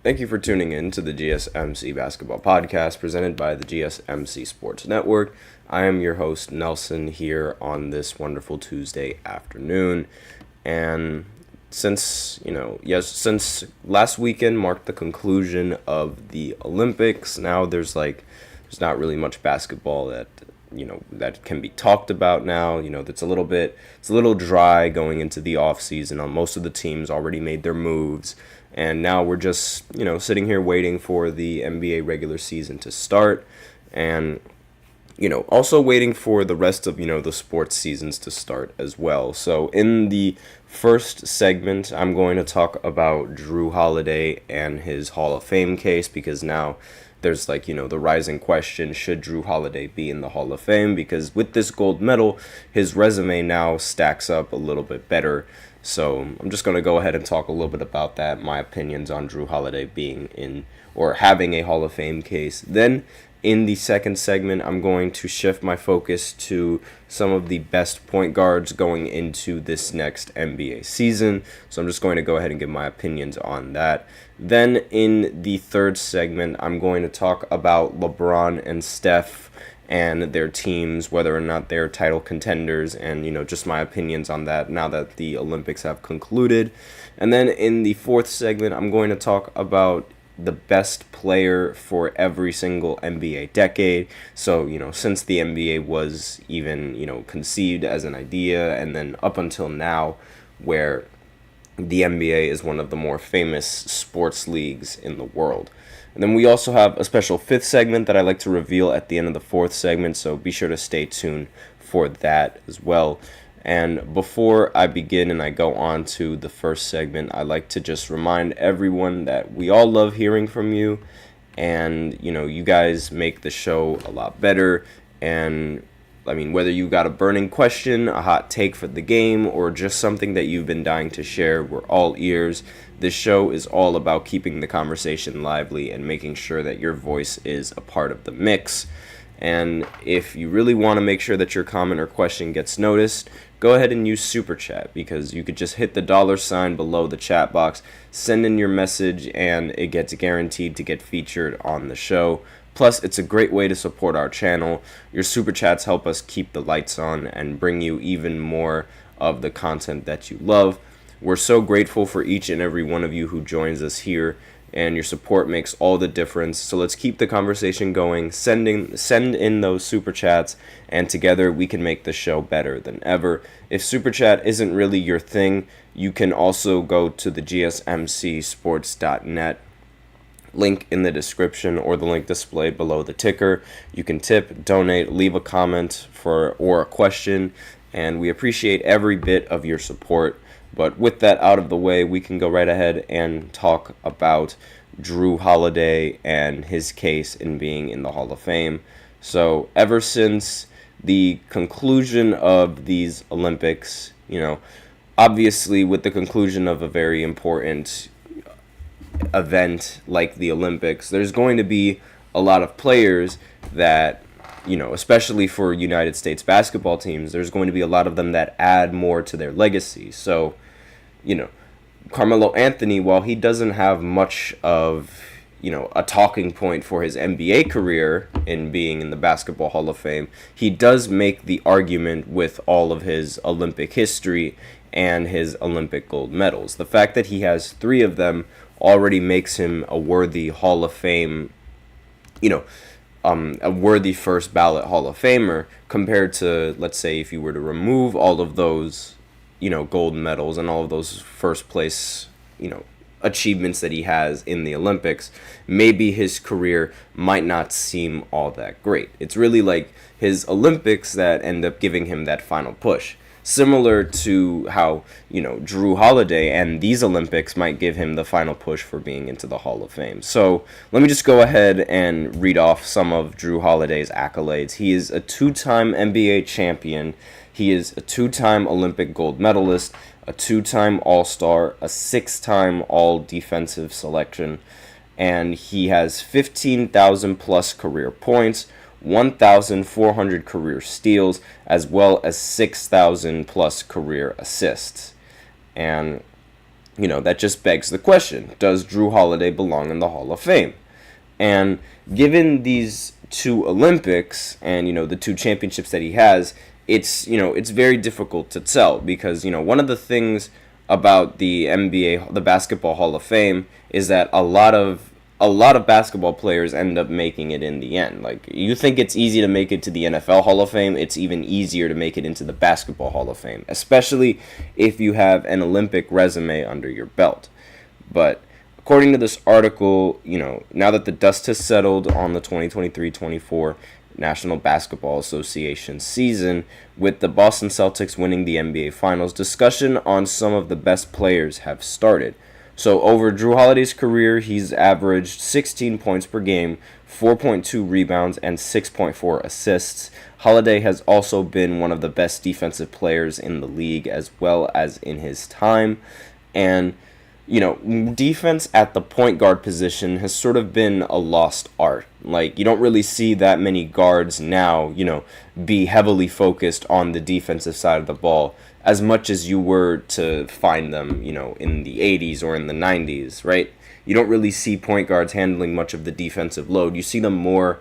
Thank you for tuning in to the GSMC Basketball Podcast presented by the GSMC Sports Network. I am your host, Nelson, here on this wonderful Tuesday afternoon. And since last weekend marked the conclusion of the Olympics, now there's not really much basketball that can be talked about now. It's a little dry going into the off season. Most of the teams already made their moves. And now we're just, sitting here waiting for the NBA regular season to start and, also waiting for the rest of, the sports seasons to start as well. So in the first segment, I'm going to talk about Jrue Holiday and his Hall of Fame case, because now there's the rising question, should Jrue Holiday be in the Hall of Fame? Because with this gold medal, his resume now stacks up a little bit better. So I'm just going to go ahead and talk a little bit about that, my opinions on Jrue Holiday being in or having a Hall of Fame case. Then in the second segment, I'm going to shift my focus to some of the best point guards going into this next NBA season. So I'm just going to go ahead and give my opinions on that. Then in the third segment, I'm going to talk about LeBron and Steph and their teams, whether or not they're title contenders, and just my opinions on that now that the Olympics have concluded. And then in the fourth segment, I'm going to talk about the best player for every single NBA decade. So since the NBA was even conceived as an idea, and then up until now, where the NBA is one of the more famous sports leagues in the world. And then we also have a special fifth segment that I like to reveal at the end of the fourth segment, so be sure to stay tuned for that as well. And before I begin and I go on to the first segment, I like to just remind everyone that we all love hearing from you, and you guys make the show a lot better. And whether you got a burning question, a hot take for the game, or just something that you've been dying to share, we're all ears. This show is all about keeping the conversation lively and making sure that your voice is a part of the mix. And if you really want to make sure that your comment or question gets noticed, go ahead and use Super Chat, because you could just hit the $sign below the chat box, send in your message, and it gets guaranteed to get featured on the show. Plus, it's a great way to support our channel. Your Super Chats help us keep the lights on and bring you even more of the content that you love. We're so grateful for each and every one of you who joins us here, and your support makes all the difference. So let's keep the conversation going. Send in those Super Chats, and together we can make the show better than ever. If Super Chat isn't really your thing, you can also go to the gsmcsports.net. Link in the description, or the link displayed below the ticker. You can tip, donate, leave a comment or a question, and we appreciate every bit of your support. But with that out of the way, we can go right ahead and talk about Jrue Holiday and his case in being in the Hall of Fame. So ever since the conclusion of these Olympics, obviously with the conclusion of a very important event like the Olympics, there's going to be a lot of players that, especially for United States basketball teams, there's going to be a lot of them that add more to their legacy. So, Carmelo Anthony, while he doesn't have much of, a talking point for his NBA career in being in the Basketball Hall of Fame, he does make the argument with all of his Olympic history and his Olympic gold medals. The fact that he has 3 of them already makes him a worthy Hall of Fame, a worthy first ballot Hall of Famer, compared to, let's say, if you were to remove all of those, gold medals and all of those first place, achievements that he has in the Olympics, maybe his career might not seem all that great. It's really like his Olympics that end up giving him that final push. Similar to how, Jrue Holiday and these Olympics might give him the final push for being into the Hall of Fame. So let me just go ahead and read off some of Jrue Holiday's accolades. He is a 2-time NBA champion. He is a 2-time Olympic gold medalist, a 2-time All-Star, a 6-time All-Defensive selection, and he has 15,000 plus career points, 1,400 career steals, as well as 6,000 plus career assists. And that just begs the question, does Jrue Holiday belong in the Hall of Fame? And given these two Olympics and, the two championships that he has, it's very difficult to tell because, one of the things about the NBA, the Basketball Hall of Fame, is that a lot of basketball players end up making it in the end. Like, you think it's easy to make it to the NFL Hall of Fame, it's even easier to make it into the Basketball Hall of Fame, especially if you have an Olympic resume under your belt. But according to this article, now that the dust has settled on the 2023-24 National Basketball Association season, with the Boston Celtics winning the NBA Finals, discussion on some of the best players have started. So over Jrue Holiday's career, he's averaged 16 points per game, 4.2 rebounds, and 6.4 assists. Holiday has also been one of the best defensive players in the league as well as in his time. And, defense at the point guard position has sort of been a lost art. Like, you don't really see that many guards now, be heavily focused on the defensive side of the ball as much as you were to find them, in the 80s or in the 90s, right? You don't really see point guards handling much of the defensive load. You see them more,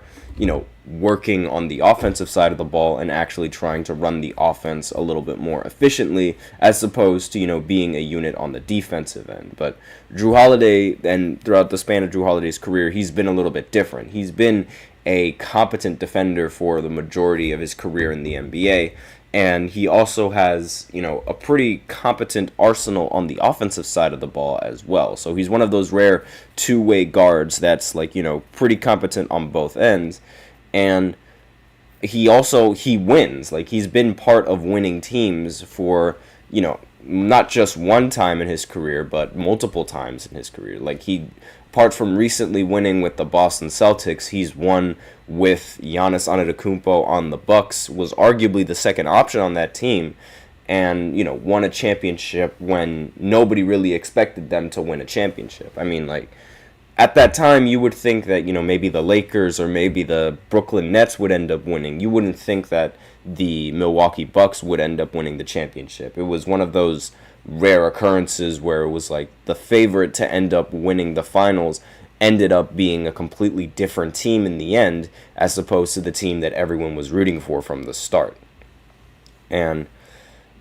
working on the offensive side of the ball and actually trying to run the offense a little bit more efficiently as opposed to, being a unit on the defensive end. But Jrue Holiday, and throughout the span of Jrue Holiday's career, he's been a little bit different. He's been a competent defender for the majority of his career in the NBA. And he also has, a pretty competent arsenal on the offensive side of the ball as well. So he's one of those rare two-way guards that's pretty competent on both ends. And he wins. Like, he's been part of winning teams for, not just one time in his career, but multiple times in his career. Like, apart from recently winning with the Boston Celtics, he's won with Giannis Antetokounmpo on the Bucks, was arguably the second option on that team, and, won a championship when nobody really expected them to win a championship. I mean, at that time, you would think that, maybe the Lakers or maybe the Brooklyn Nets would end up winning. You wouldn't think that the Milwaukee Bucks would end up winning the championship. It was one of those rare occurrences where it was like the favorite to end up winning the finals ended up being a completely different team in the end as opposed to the team that everyone was rooting for from the start. And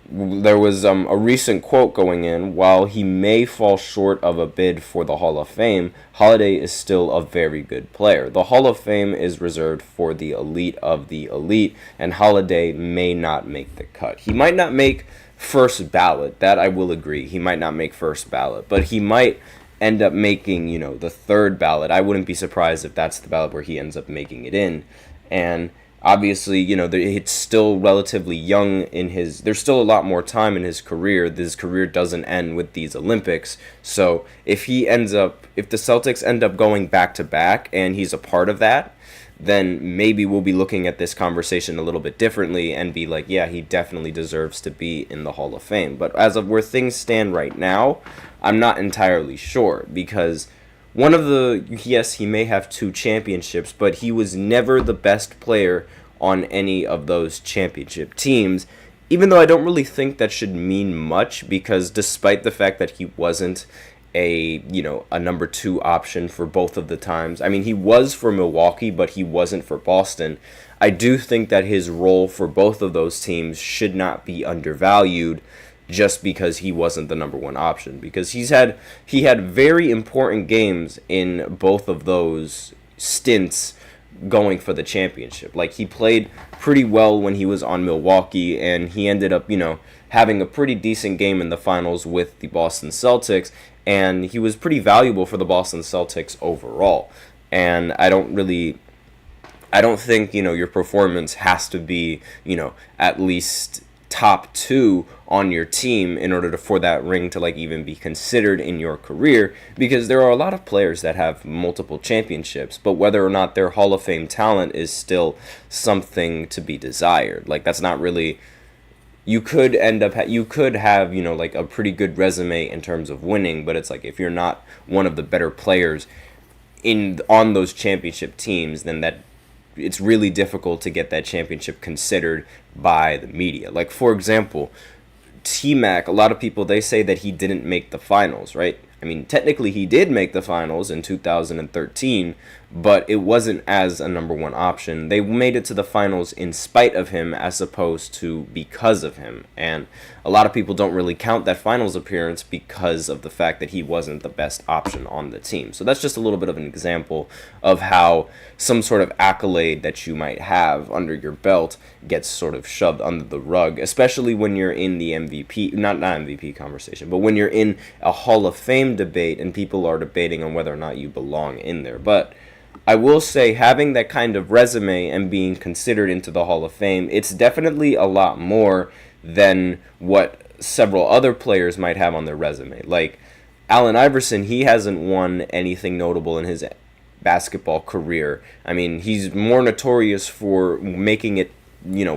there was a recent quote going in, while he may fall short of a bid for the Hall of Fame, Holiday is still a very good player. The Hall of Fame is reserved for the elite of the elite, and Holiday may not make the cut. He might not make first ballot, that I will agree. He might not make first ballot, but he might end up making, the third ballot. I wouldn't be surprised if that's the ballot where he ends up making it in. And obviously, it's still relatively young there's still a lot more time in his career. His career doesn't end with these Olympics. So if the Celtics end up going back to back and he's a part of that, then maybe we'll be looking at this conversation a little bit differently and be like, yeah, he definitely deserves to be in the Hall of Fame. But as of where things stand right now, I'm not entirely sure because yes, he may have 2 championships, but he was never the best player on any of those championship teams, even though I don't really think that should mean much because despite the fact that he wasn't a number 2 option for both of the times. I mean, he was for Milwaukee, but he wasn't for Boston. I do think that his role for both of those teams should not be undervalued just because he wasn't the number 1 option, because he had very important games in both of those stints going for the championship. Like, he played pretty well when he was on Milwaukee, and he ended up, having a pretty decent game in the finals with the Boston Celtics, and he was pretty valuable for the Boston Celtics overall. And I don't think, your performance has to be, at least top 2 on your team in order for that ring to even be considered in your career, because there are a lot of players that have multiple championships, but whether or not their Hall of Fame talent is still something to be desired. That's not really. You could have a pretty good resume in terms of winning, but it's if you're not one of the better players on those championship teams, then it's really difficult to get that championship considered by the media. For example, T-Mac, a lot of people, they say that he didn't make the finals, right? I mean, technically he did make the finals in 2013, but it wasn't as a number one option. They made it to the finals in spite of him as opposed to because of him. And a lot of people don't really count that finals appearance because of the fact that he wasn't the best option on the team. So that's just a little bit of an example of how some sort of accolade that you might have under your belt gets sort of shoved under the rug, especially when you're in the MVP, not MVP conversation, but when you're in a Hall of Fame debate and people are debating on whether or not you belong in there. But I will say, having that kind of resume and being considered into the Hall of Fame, it's definitely a lot more than what several other players might have on their resume. Like Allen Iverson, he hasn't won anything notable in his basketball career. I mean, he's more notorious for making it,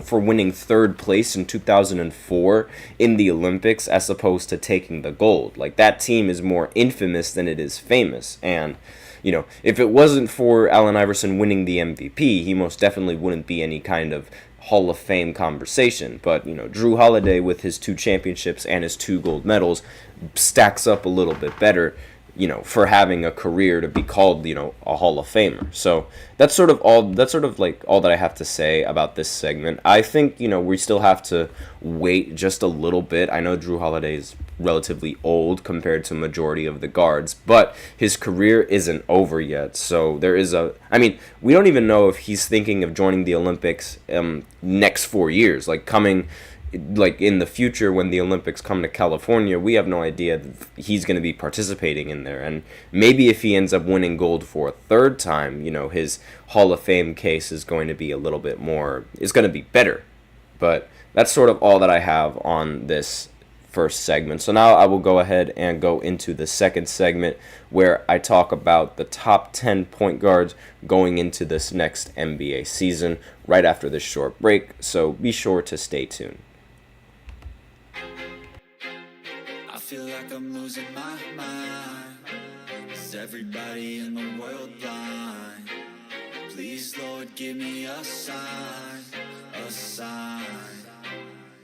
for winning third place in 2004 in the Olympics as opposed to taking the gold. Like, that team is more infamous than it is famous. And if it wasn't for Allen Iverson winning the MVP, he most definitely wouldn't be any kind of Hall of Fame conversation. But, Jrue Holiday with his 2 championships and his 2 gold medals stacks up a little bit better, for having a career to be called, a Hall of Famer. So that's sort of all that I have to say about this segment. I think, we still have to wait just a little bit. I know Jrue Holiday is relatively old compared to majority of the guards, but his career isn't over yet. So we don't even know if he's thinking of joining the Olympics next 4 years, like in the future when the Olympics come to California. We have no idea that he's going to be participating in there. And maybe if he ends up winning gold for a third time, his Hall of Fame case is going to be it's going to be better. But that's sort of all that I have on this first segment. So now I will go ahead and go into the second segment where I talk about the top 10 point guards going into this next NBA season right after this short break. So be sure to stay tuned. I feel like I'm losing my mind. Is everybody in the world blind? Please, Lord, give me a sign, a sign.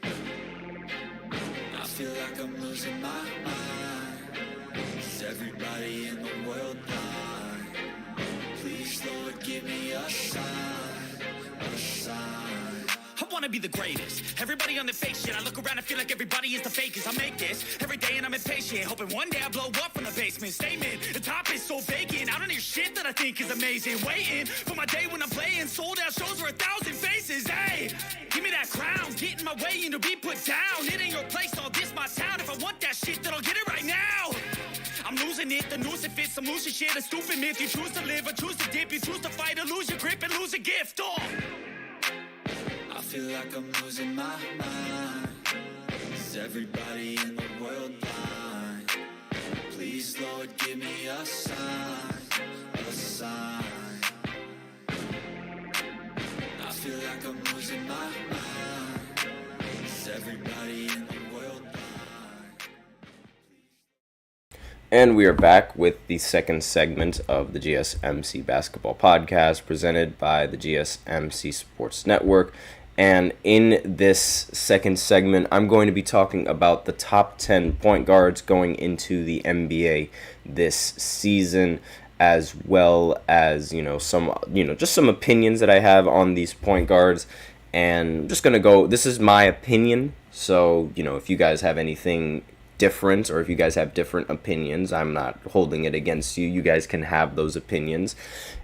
I feel like I'm losing my mind. Is everybody in the world blind? Please, Lord, give me a sign, a sign. I wanna be the greatest. Everybody on the fake shit. I look around and feel like everybody is the fakest. I make this every day and I'm impatient, hoping one day I blow up from the basement. Statement, the top is so vacant. I don't hear shit that I think is amazing. Waiting for my day when I'm playing sold out shows for 1,000 faces. Hey, give me that crown, get in my way and to be put down. It ain't your place, all this my town. If I want that shit, then I'll get it right now. I'm losing it, the noose it fits, I'm losing shit. A stupid myth, you choose to live or choose to dip. You choose to fight or lose your grip and lose a gift. Oh. I feel like I'm losing my mind. Is everybody in the world blind? Please, Lord, give me a sign, a sign. I feel like I'm losing my mind. Is everybody in the world blind? And we are back with the second segment of the GSMC Basketball Podcast presented by the GSMC Sports Network. And in this second segment, I'm going to be talking about the top 10 point guards going into the NBA this season, as well as, just some opinions that I have on these point guards. And I'm just going to go, this is my opinion. So, if you guys have anything different or if you guys have different opinions, I'm not holding it against you. You guys can have those opinions.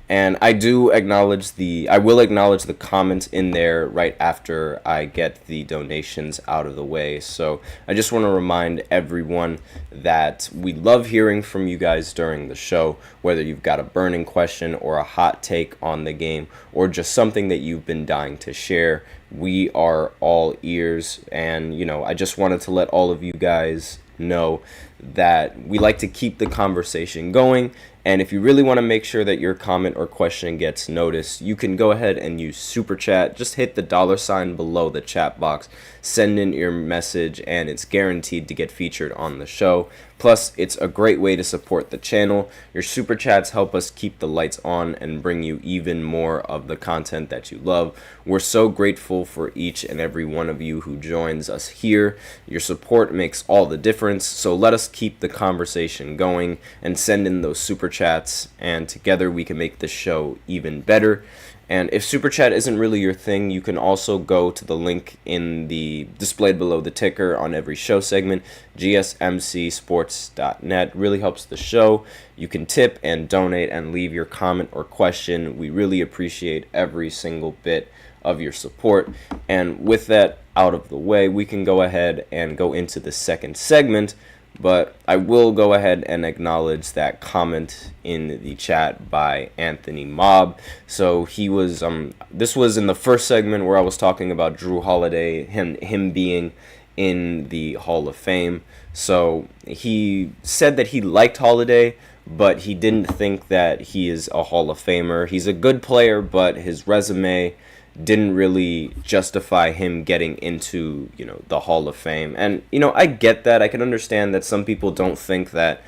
And I will acknowledge the comments in there right after I get the donations out of the way. So I just want to remind everyone that we love hearing from you guys during the show, whether you've got a burning question or a hot take on the game or just something that you've been dying to share. We are all ears. And, I just wanted to let all of you guys know that we like to keep the conversation going. And if you really want to make sure that your comment or question gets noticed, you can go ahead and use Super Chat. Just hit the $ below the chat box, send in your message, and it's guaranteed to get featured on the show. Plus, it's a great way to support the channel. Your Super Chats help us keep the lights on and bring you even more of the content that you love. We're so grateful for each and every one of you who joins us here. Your support makes all the difference, so let us keep the conversation going and send in those Super Chats, and together we can make this show even better. And if Super Chat isn't really your thing, you can also go to the link in the displayed below the ticker on every show segment. gsmcsports.net really helps the show. You can tip and donate and leave your comment or question. We really appreciate every single bit of your support. And with that out of the way, we can go ahead and go into the second segment. But I will go ahead and acknowledge that comment in the chat by Anthony Mobb. So he was this was in the first segment where I was talking about Jrue Holiday, him being in the Hall of Fame. So he said that he liked Holiday, but he didn't think that he is a Hall of Famer. He's a good player, but his resume didn't really justify him getting into, the Hall of Fame. And, I get that. I can understand that some people don't think that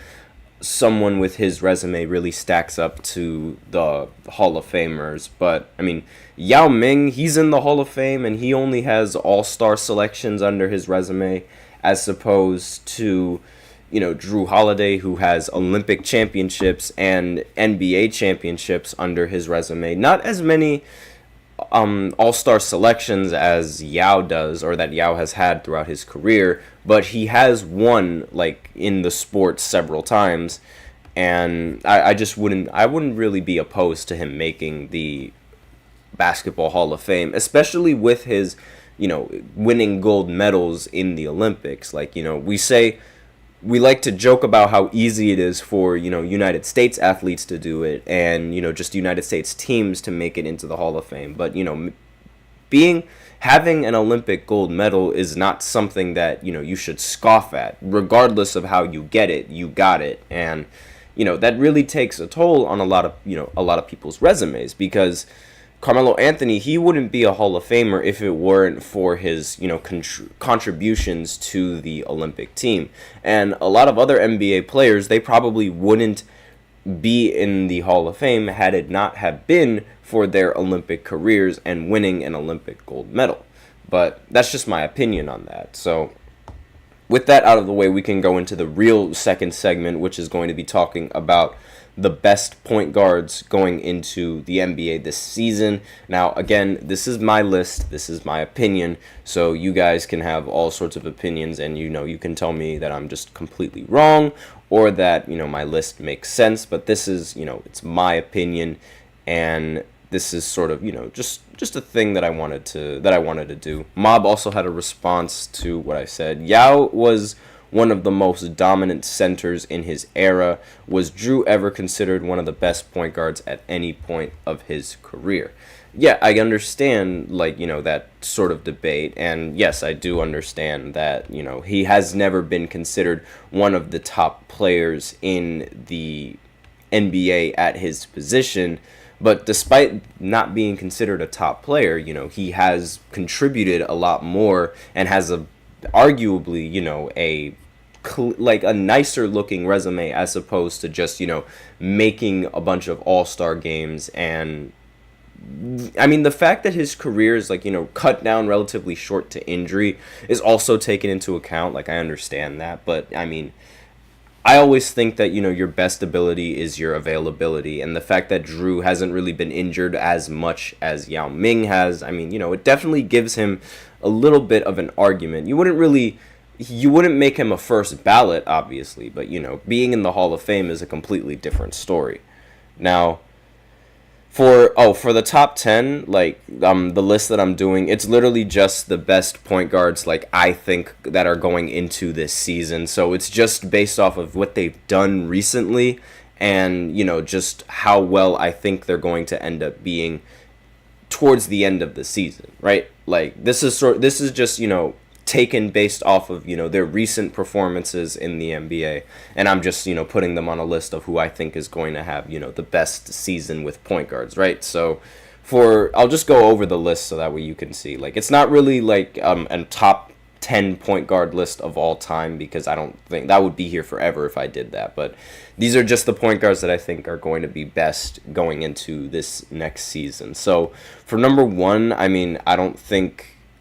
someone with his resume really stacks up to the Hall of Famers. But, Yao Ming, he's in the Hall of Fame, and he only has all-star selections under his resume, as opposed to, Jrue Holiday, who has Olympic championships and NBA championships under his resume. Not as many all-star selections as Yao does, or that Yao has had throughout his career, but he has won in the sport several times, and I wouldn't really be opposed to him making the Basketball Hall of Fame, especially with his winning gold medals in the Olympics. We like to joke about how easy it is for, United States athletes to do it, and, just United States teams to make it into the Hall of Fame. But, having an Olympic gold medal is not something that, you should scoff at. Regardless of how you get it, you got it. And, that really takes a toll on a lot of people's resumes, because Carmelo Anthony, he wouldn't be a Hall of Famer if it weren't for his, contributions to the Olympic team. And a lot of other NBA players, they probably wouldn't be in the Hall of Fame had it not have been for their Olympic careers and winning an Olympic gold medal. But that's just my opinion on that. So with that out of the way, we can go into the real second segment, which is going to be talking about the best point guards going into the NBA this season. Now, again, this is my list. This is my opinion. So you guys can have all sorts of opinions, and you can tell me that I'm just completely wrong, or that my list makes sense. But this is it's my opinion, and this is sort of just a thing that I wanted to do. Mob also had a response to what I said. Yao was one of the most dominant centers in his era. Was Jrue ever considered one of the best point guards at any point of his career? Yeah, I understand, that sort of debate. And yes, I do understand that, he has never been considered one of the top players in the NBA at his position. But despite not being considered a top player, he has contributed a lot more and has arguably, a nicer looking resume, as opposed to just, making a bunch of all-star games. And the fact that his career is cut down relatively short to injury is also taken into account. I understand that, but I always think that, your best ability is your availability, and the fact that Jrue hasn't really been injured as much as Yao Ming has, it definitely gives him a little bit of an argument. You wouldn't make him a first ballot, obviously, but, being in the Hall of Fame is a completely different story. Now, for the top 10, the list that I'm doing, it's literally just the best point guards, I think, that are going into this season. So it's just based off of what they've done recently, and, just how well I think they're going to end up being towards the end of the season, right? This is just, taken based off of, their recent performances in the NBA. And I'm just, putting them on a list of who I think is going to have, the best season with point guards, right? So I'll just go over the list so that way you can see. Like, it's not really like a top 10 point guard list of all time, because I don't think that would be here forever if I did that. But these are just the point guards that I think are going to be best going into this next season. So for number one, I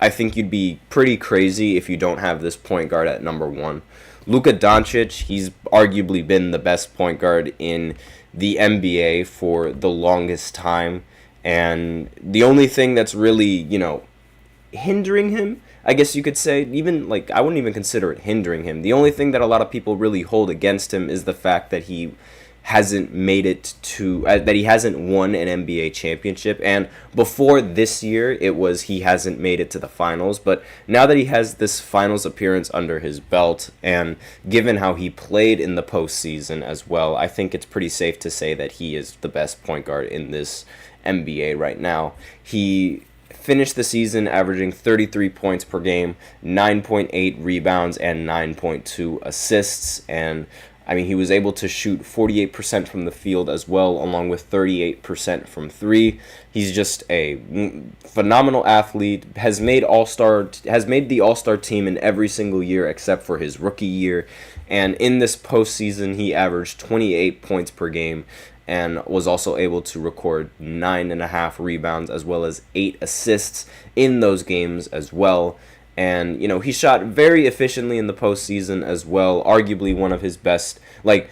think you'd be pretty crazy if you don't have this point guard at number one. Luka Doncic, he's arguably been the best point guard in the NBA for the longest time. And the only thing that's really, hindering him, I guess you could say, even like I wouldn't even consider it hindering him. The only thing that a lot of people really hold against him is the fact that he hasn't made it to that he hasn't won an NBA championship. And before this year, it was he hasn't made it to the finals. But now that he has this finals appearance under his belt, and given how he played in the postseason as well, I think it's pretty safe to say that he is the best point guard in this NBA right now. He finished the season averaging 33 points per game, 9.8 rebounds, and 9.2 assists. And he was able to shoot 48% from the field as well, along with 38% from three. He's just a phenomenal athlete, has made the All-Star team in every single year except for his rookie year. And in this postseason, he averaged 28 points per game and was also able to record 9.5 rebounds as well as 8 assists in those games as well. And, he shot very efficiently in the postseason as well, arguably one of his best. Like,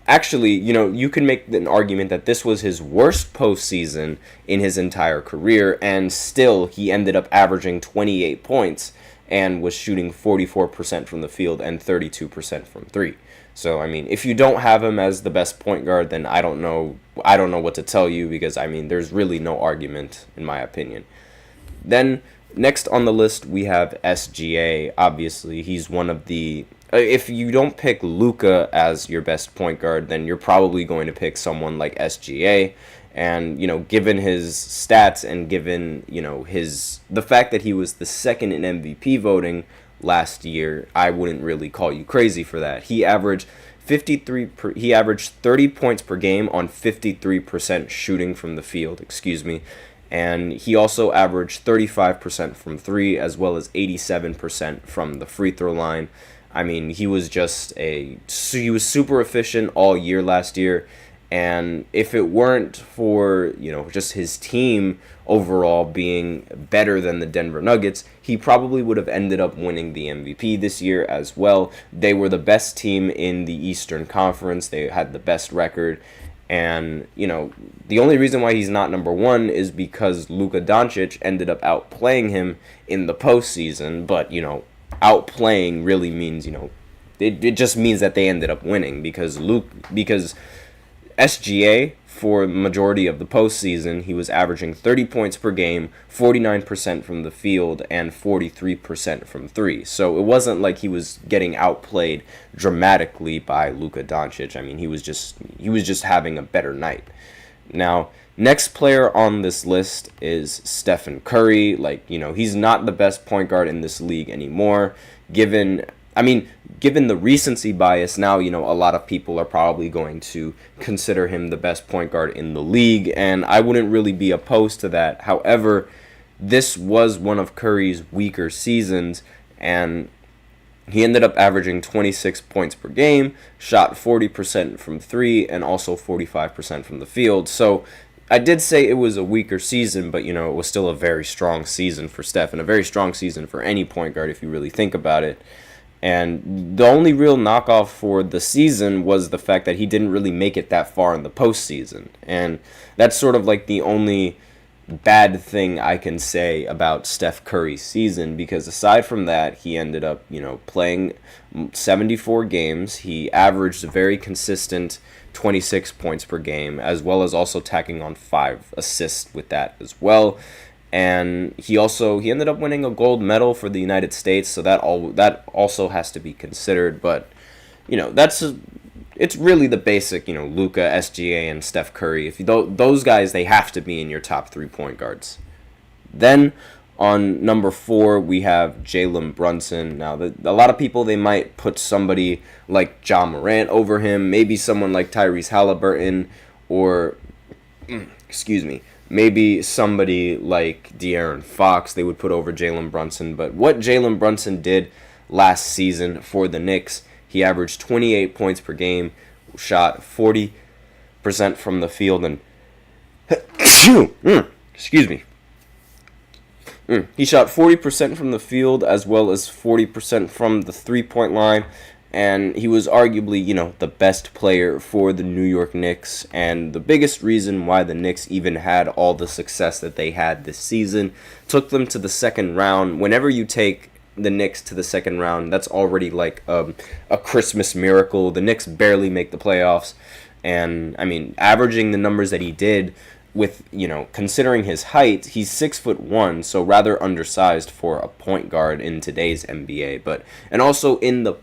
actually, you can make an argument that this was his worst postseason in his entire career, and still he ended up averaging 28 points and was shooting 44% from the field and 32% from three. So, if you don't have him as the best point guard, then I don't know what to tell you, because, there's really no argument, in my opinion. Then, next on the list, we have SGA. Obviously, he's one of the... If you don't pick Luka as your best point guard, then you're probably going to pick someone like SGA. And, given his stats and given, the fact that he was the second in MVP voting last year, I wouldn't really call you crazy for that. He averaged 30 points per game on 53% shooting from the field, and he also averaged 35% from three as well as 87% from the free throw line. He was super efficient all year last year. And if it weren't for, just his team overall being better than the Denver Nuggets, he probably would have ended up winning the MVP this year as well. They were the best team in the Eastern Conference. They had the best record. And, the only reason why he's not number one is because Luka Doncic ended up outplaying him in the postseason. But, outplaying really means, it just means that they ended up winning, because SGA, for the majority of the postseason, he was averaging 30 points per game, 49% from the field, and 43% from three. So it wasn't like he was getting outplayed dramatically by Luka Doncic. He was just having a better night. Now, next player on this list is Stephen Curry. He's not the best point guard in this league anymore, given the recency bias. Now, a lot of people are probably going to consider him the best point guard in the league, and I wouldn't really be opposed to that. However, this was one of Curry's weaker seasons, and he ended up averaging 26 points per game, shot 40% from three, and also 45% from the field. So I did say it was a weaker season, but, it was still a very strong season for Steph, and a very strong season for any point guard if you really think about it. And the only real knockoff for the season was the fact that he didn't really make it that far in the postseason. And that's sort of like the only bad thing I can say about Steph Curry's season, because aside from that, he ended up, playing 74 games. He averaged a very consistent 26 points per game, as well as also tacking on 5 assists with that as well. And he ended up winning a gold medal for the United States, so that also has to be considered. But it's really the basic, Luka, SGA, and Steph Curry. If those guys, they have to be in your top 3 point guards. Then On number 4, we have Jalen Brunson. Now, a lot of people, they might put somebody like Ja Morant over him, maybe someone like Tyrese Halliburton, or, maybe somebody like De'Aaron Fox they would put over Jalen Brunson. But what Jalen Brunson did last season for the Knicks, he averaged 28 points per game, shot 40% from the field, and he shot 40% from the field as well as 40% from the three-point line, and he was arguably, the best player for the New York Knicks, and the biggest reason why the Knicks even had all the success that they had this season, took them to the second round. Whenever you take the Knicks to the second round, that's already like a Christmas miracle. The Knicks barely make the playoffs, and averaging the numbers that he did with, considering his height, he's 6'1", so rather undersized for a point guard in today's NBA. And also in the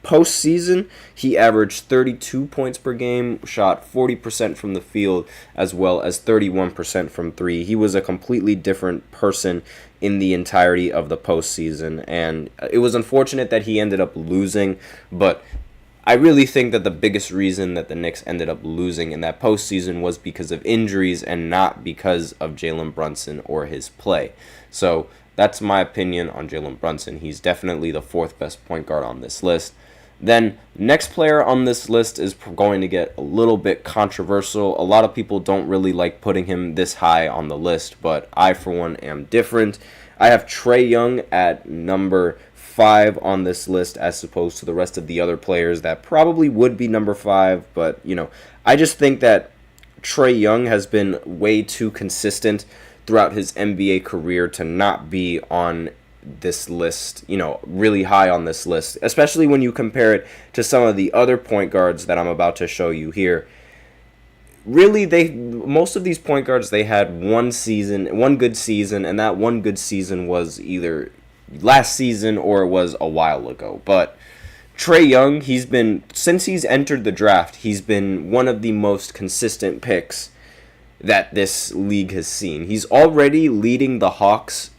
postseason, he averaged 32 points per game, shot 40% from the field, as well as 31% from three. He was a completely different person in the entirety of the postseason, and it was unfortunate that he ended up losing, but I really think that the biggest reason that the Knicks ended up losing in that postseason was because of injuries and not because of Jalen Brunson or his play. So that's my opinion on Jalen Brunson. He's definitely the fourth best point guard on this list. Then, next player on this list is going to get a little bit controversial. A lot of people don't really like putting him this high on the list, but I, for one, am different. I have Trae Young at number 5 on this list as opposed to the rest of the other players that probably would be number 5, but, I just think that Trae Young has been way too consistent throughout his NBA career to not be on this list, really high on this list, especially when you compare it to some of the other point guards that I'm about to show you here. Really, most of these point guards, they had one good season, and that one good season was either last season or it was a while ago. But Trae Young, since he's entered the draft, he's been one of the most consistent picks that this league has seen. He's already leading the Hawks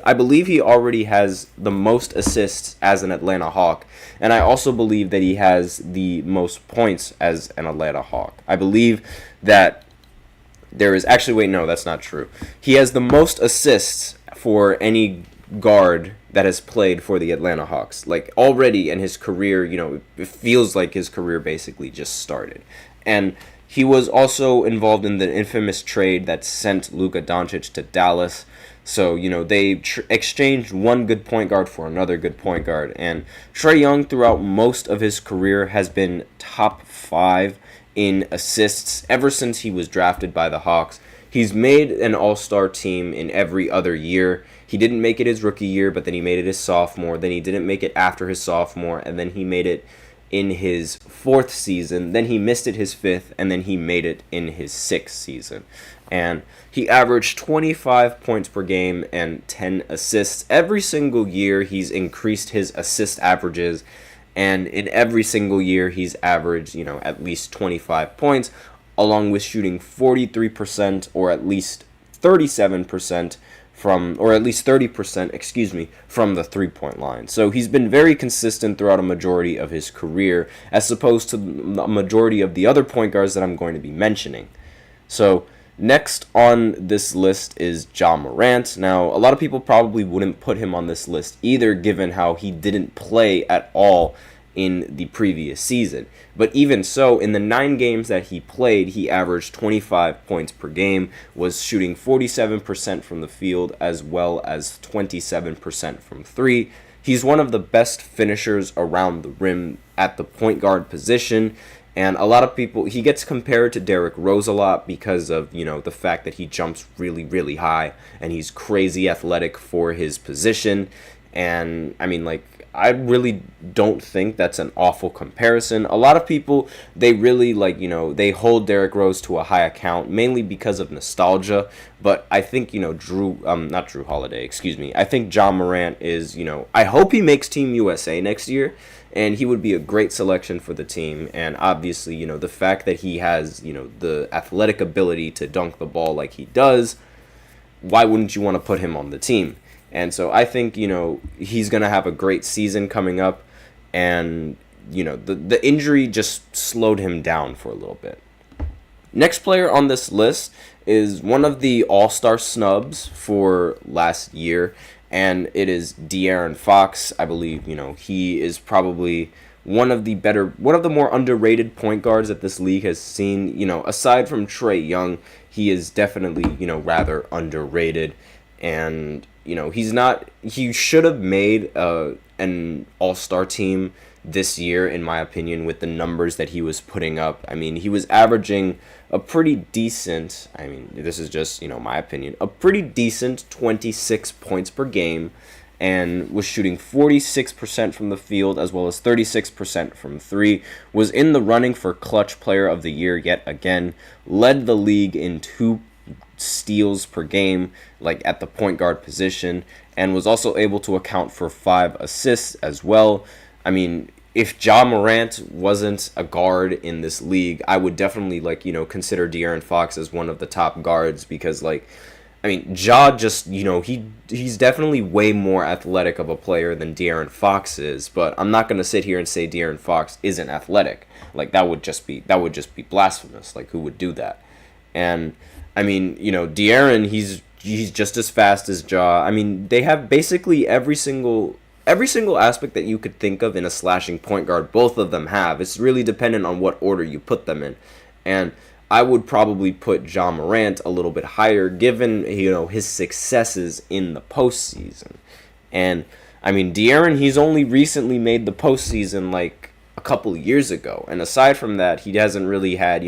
I believe he already has the most assists as an Atlanta Hawk, and I also believe that he has the most points as an Atlanta Hawk. I believe that that's not true. He has the most assists for any guard that has played for the Atlanta Hawks. Like, already in his career, it feels like his career basically just started. And he was also involved in the infamous trade that sent Luka Doncic to Dallas. So, they exchanged one good point guard for another good point guard. And Trae Young, throughout most of his career, has been top 5 in assists ever since he was drafted by the Hawks. He's made an all-star team in every other year. He didn't make it his rookie year, but then he made it his sophomore. Then he didn't make it after his sophomore, and then he made it in his 4th season. Then he missed it his 5th, and then he made it in his 6th season. And he averaged 25 points per game and 10 assists. Every single year, he's increased his assist averages, and in every single year, he's averaged, at least 25 points, along with shooting 43% or at least 37% or at least 30%, from the three-point line. So he's been very consistent throughout a majority of his career, as opposed to a majority of the other point guards that I'm going to be mentioning. So next on this list is Ja Morant. Now, a lot of people probably wouldn't put him on this list either, given how he didn't play at all in the previous season. But even so, in the 9 games that he played, he averaged 25 points per game, was shooting 47% from the field as well as 27% from 3. He's one of the best finishers around the rim at the point guard position, and a lot of people, he gets compared to Derrick Rose a lot because of, the fact that he jumps really, really high, and he's crazy athletic for his position. And I really don't think that's an awful comparison. A lot of people, they really they hold Derrick Rose to a high account, mainly because of nostalgia. But I think, not Jrue Holiday, I think Ja Morant is, I hope he makes Team USA next year, and he would be a great selection for the team. And obviously, the fact that he has, the athletic ability to dunk the ball like he does, why wouldn't you want to put him on the team? And so I think, he's going to have a great season coming up. And, the injury just slowed him down for a little bit. Next player on this list is one of the all-star snubs for last year, and it is De'Aaron Fox. I believe, he is probably one of the more underrated point guards that this league has seen. Aside from Trae Young, he is definitely, rather underrated. And, he should have made an all-star team this year, in my opinion, with the numbers that he was putting up. I mean, he was averaging a pretty decent, this is just, my opinion, a pretty decent 26 points per game, and was shooting 46% from the field as well as 36% from three, was in the running for clutch player of the year yet again, led the league in 2 steals per game, like at the point guard position, and was also able to account for 5 assists as well. I mean, if Ja Morant wasn't a guard in this league, I would definitely consider De'Aaron Fox as one of the top guards, because Ja just, he's definitely way more athletic of a player than De'Aaron Fox is, but I'm not going to sit here and say De'Aaron Fox isn't athletic. That would just be blasphemous. Who would do that? And De'Aaron, he's just as fast as Ja. They have basically every single aspect that you could think of in a slashing point guard. Both of them have. It's really dependent on what order you put them in. And I would probably put Ja Morant a little bit higher, given, his successes in the postseason. And, De'Aaron, he's only recently made the postseason, a couple of years ago. And aside from that, he hasn't really had,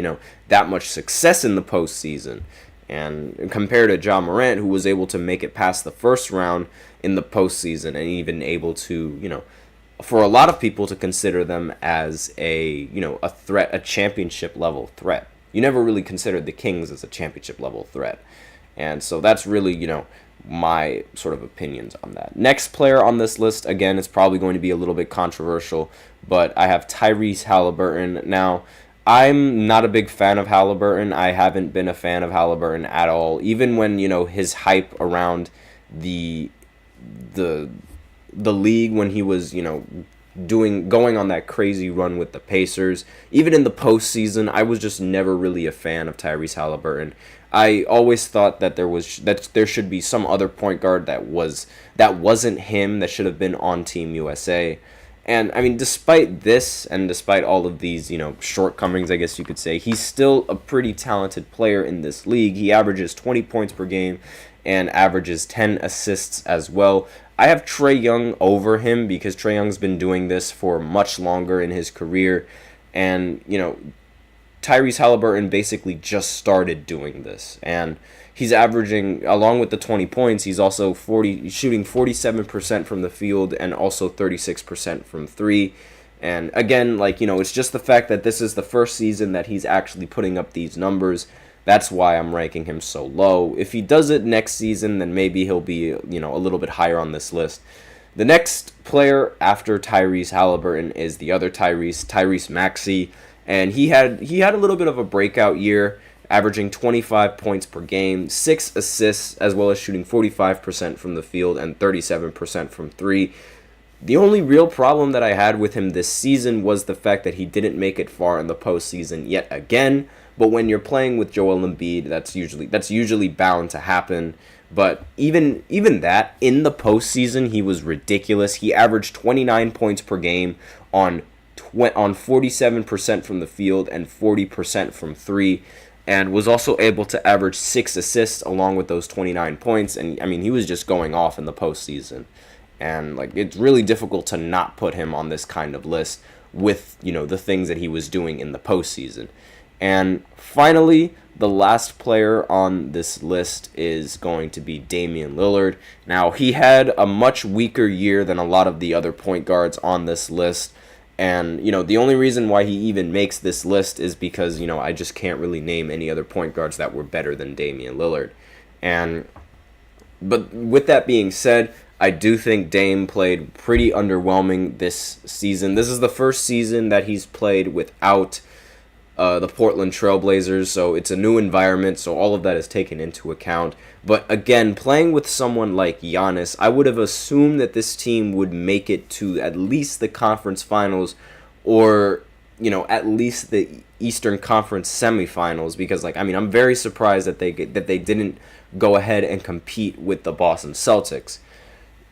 that much success in the postseason. And compared to Ja Morant, who was able to make it past the first round in the postseason, and even able to, for a lot of people to consider them as a threat, a championship level threat. You never really considered the Kings as a championship level threat. And so that's really, my sort of opinions on that. Next player on this list, again, it's probably going to be a little bit controversial, but I have Tyrese Halliburton. Now, I'm not a big fan of Halliburton. I haven't been a fan of Halliburton at all. Even when, his hype around the league, when he was, going on that crazy run with the Pacers, even in the postseason, I was just never really a fan of Tyrese Halliburton. I always thought that there should be some other point guard that wasn't him, that should have been on Team USA. And, despite this, and despite all of these, shortcomings, I guess you could say, he's still a pretty talented player in this league. He averages 20 points per game and averages 10 assists as well. I have Trae Young over him, because Trae Young's been doing this for much longer in his career. And, Tyrese Halliburton basically just started doing this. And he's averaging, along with the 20 points, he's also shooting 47% from the field and also 36% from three. And again, it's just the fact that this is the first season that he's actually putting up these numbers. That's why I'm ranking him so low. If he does it next season, then maybe he'll be, a little bit higher on this list. The next player after Tyrese Halliburton is the other Tyrese Maxey. And he had a little bit of a breakout year, averaging 25 points per game, 6 assists, as well as shooting 45% from the field and 37% from three. The only real problem that I had with him this season was the fact that he didn't make it far in the postseason yet again. But when you're playing with Joel Embiid, that's usually bound to happen. But even that, in the postseason, he was ridiculous. He averaged 29 points per game on 47% from the field and 40% from three, and was also able to average 6 assists along with those 29 points. And he was just going off in the postseason. And it's really difficult to not put him on this kind of list with, the things that he was doing in the postseason. And finally, the last player on this list is going to be Damian Lillard. Now, he had a much weaker year than a lot of the other point guards on this list. And, the only reason why he even makes this list is because, I just can't really name any other point guards that were better than Damian Lillard. But with that being said, I do think Dame played pretty underwhelming this season. This is the first season that he's played without the Portland Trailblazers, so it's a new environment, so all of that is taken into account. But again, playing with someone like Giannis, I would have assumed that this team would make it to at least the conference finals, or at least the Eastern Conference semifinals, because I'm very surprised that they didn't go ahead and compete with the Boston Celtics.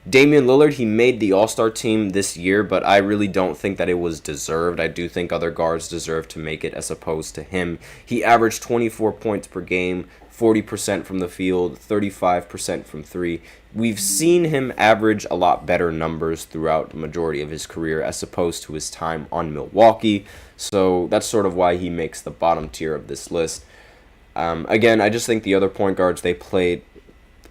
Damian Lillard, he made the All-Star team this year, but I really don't think that it was deserved. I do think other guards deserve to make it as opposed to him. He averaged 24 points per game, 40% from the field, 35% from three. We've seen him average a lot better numbers throughout the majority of his career as opposed to his time on Milwaukee, so that's sort of why he makes the bottom tier of this list. Again, I just think the other point guards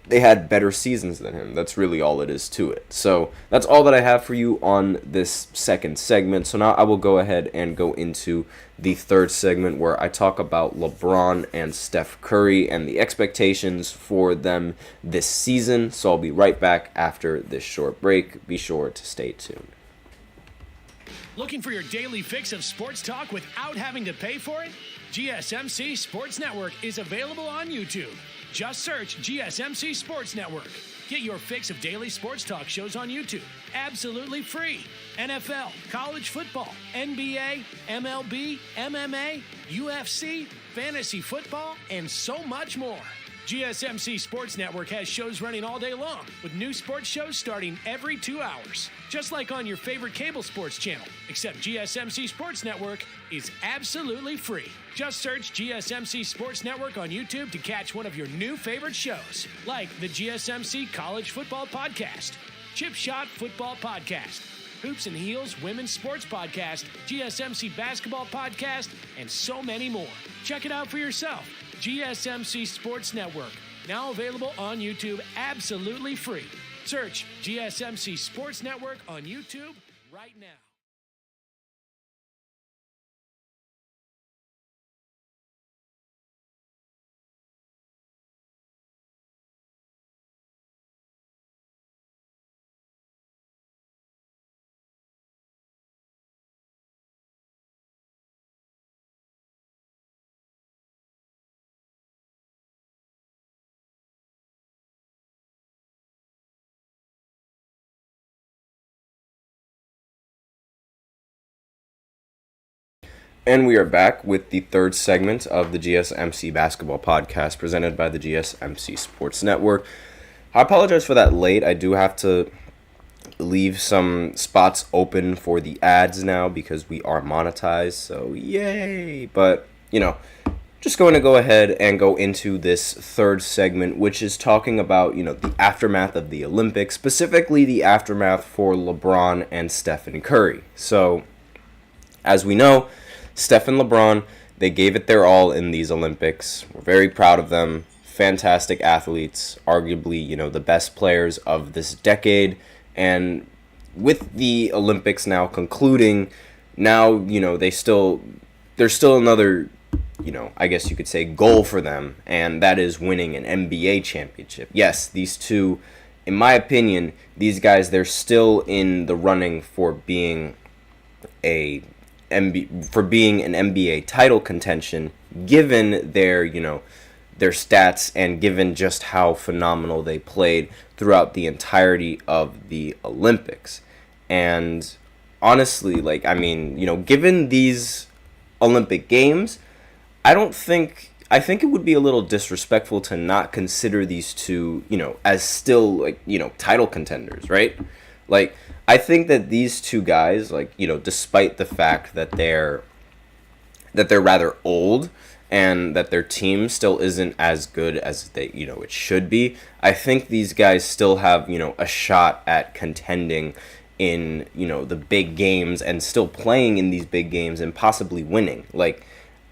they had better seasons than him. That's really all it is to it. So that's all that I have for you on this second segment. So now I will go ahead and go into the third segment where I talk about LeBron and Steph Curry and the expectations for them this season. So I'll be right back after this short break. Be sure to stay tuned. Looking for your daily fix of sports talk without having to pay for it? GSMC Sports Network is available on YouTube. Just search GSMC Sports Network. Get your fix of daily sports talk shows on YouTube. Absolutely free. NFL, college football, NBA, MLB, MMA, UFC, fantasy football, and so much more. GSMC Sports Network has shows running all day long, with new sports shows starting every 2 hours. Just like on your favorite cable sports channel, except GSMC Sports Network is absolutely free. Just search GSMC Sports Network on YouTube to catch one of your new favorite shows, like the GSMC College Football Podcast, Chip Shot Football Podcast, Hoops and Heels Women's Sports Podcast, GSMC Basketball Podcast, and so many more. Check it out for yourself. GSMC Sports Network, now available on YouTube absolutely free. Search GSMC Sports Network on YouTube right now. And we are back with the third segment of the GSMC Basketball Podcast presented by the GSMC Sports Network. I apologize for that late. I do have to leave some spots open for the ads now because we are monetized, so yay! But, just going to go ahead and go into this third segment, which is talking about, the aftermath of the Olympics, specifically the aftermath for LeBron and Stephen Curry. So, as we know, Steph and LeBron, they gave it their all in these Olympics. We're very proud of them. Fantastic athletes, arguably, the best players of this decade. And with the Olympics now concluding, now, there's still another, I guess you could say goal for them, and that is winning an NBA championship. Yes, these two, in my opinion, these guys, they're still in the running for being an NBA title contention, given their stats and given just how phenomenal they played throughout the entirety of the Olympics. And honestly, given these Olympic Games, I think it would be a little disrespectful to not consider these two, as still title contenders, right? I think that these two guys, despite the fact that they're rather old and that their team still isn't as good as it should be, I think these guys still have, a shot at contending in, the big games and still playing in these big games and possibly winning.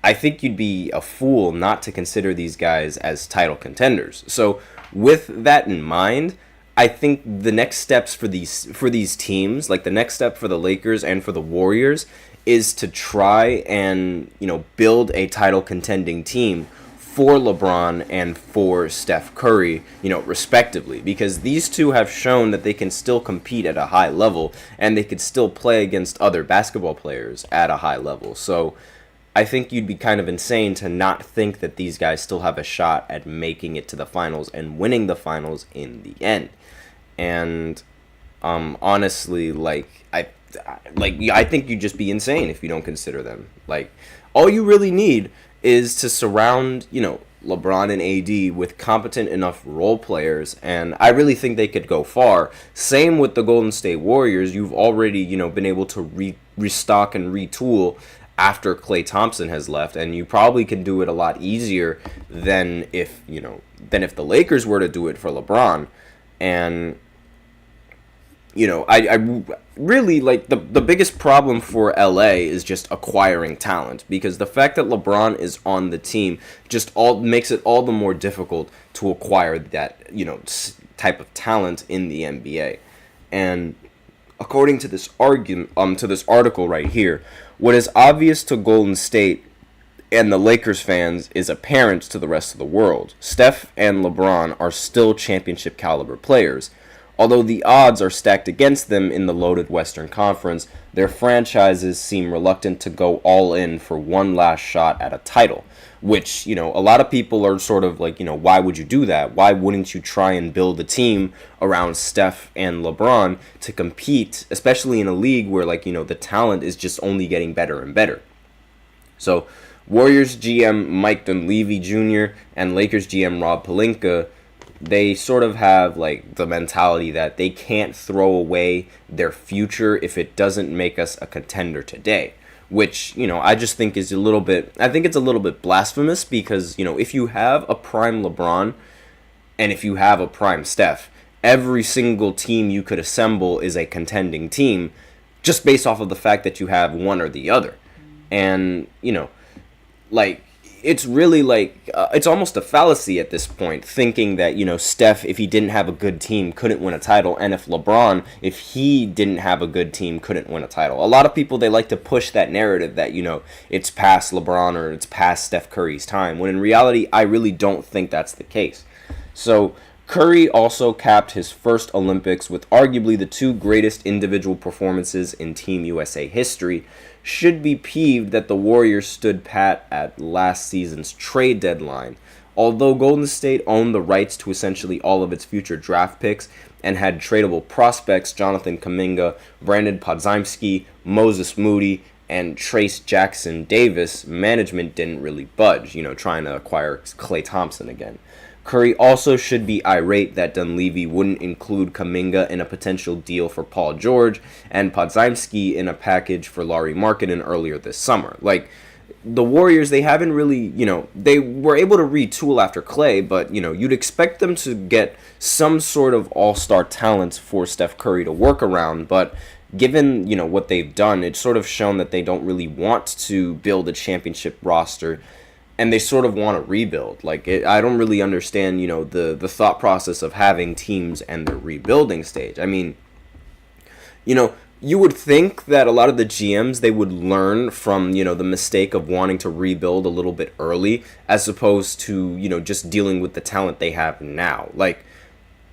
I think you'd be a fool not to consider these guys as title contenders. So with that in mind, I think the next steps for these teams, the next step for the Lakers and for the Warriors, is to try and build a title contending team for LeBron and for Steph Curry, respectively, because these two have shown that they can still compete at a high level and they could still play against other basketball players at a high level. So I think you'd be kind of insane to not think that these guys still have a shot at making it to the finals and winning the finals in the end. And honestly, I think you'd just be insane if you don't consider them. Like, all you really need is to surround, LeBron and AD with competent enough role players, and I really think they could go far. Same with the Golden State Warriors. You've already, been able to restock and retool after Klay Thompson has left, and you probably can do it a lot easier than if the Lakers were to do it for LeBron. And I really like the biggest problem for LA is just acquiring talent, because the fact that LeBron is on the team just all makes it all the more difficult to acquire that type of talent in the NBA. And according to this article right here, what is obvious to Golden State and the Lakers fans is apparent to the rest of the world. Steph and LeBron are still championship caliber players. Although the odds are stacked against them in the loaded Western Conference, their franchises seem reluctant to go all in for one last shot at a title, which, a lot of people are sort of like, why would you do that? Why wouldn't you try and build a team around Steph and LeBron to compete, especially in a league where, the talent is just only getting better and better? So, Warriors GM Mike Dunleavy Jr. and Lakers GM Rob Pelinka, they sort of have the mentality that they can't throw away their future if it doesn't make us a contender today, which I just think is a little bit blasphemous, because if you have a prime LeBron and if you have a prime Steph, every single team you could assemble is a contending team just based off of the fact that you have one or the other. And it's really it's almost a fallacy at this point, thinking that, Steph, if he didn't have a good team, couldn't win a title, and if LeBron, if he didn't have a good team, couldn't win a title. A lot of people, they like to push that narrative that, it's past LeBron or it's past Steph Curry's time, when in reality, I really don't think that's the case. So, Curry also capped his first Olympics with arguably the two greatest individual performances in Team USA history. Should be peeved that the Warriors stood pat at last season's trade deadline. Although Golden State owned the rights to essentially all of its future draft picks and had tradable prospects Jonathan Kuminga, Brandon Podziemski, Moses Moody, and Trace Jackson Davis, management didn't really budge, trying to acquire Klay Thompson again. Curry also should be irate that Dunleavy wouldn't include Kuminga in a potential deal for Paul George and Podziemski in a package for Lauri Markkanen earlier this summer. The Warriors, they haven't really, they were able to retool after Klay, but, you'd expect them to get some sort of all-star talent for Steph Curry to work around, but given, what they've done, it's sort of shown that they don't really want to build a championship roster, and they sort of want to rebuild. I don't really understand, the thought process of having teams and the rebuilding stage. I mean, you would think that a lot of the GMs, they would learn from, the mistake of wanting to rebuild a little bit early, as opposed to, just dealing with the talent they have now.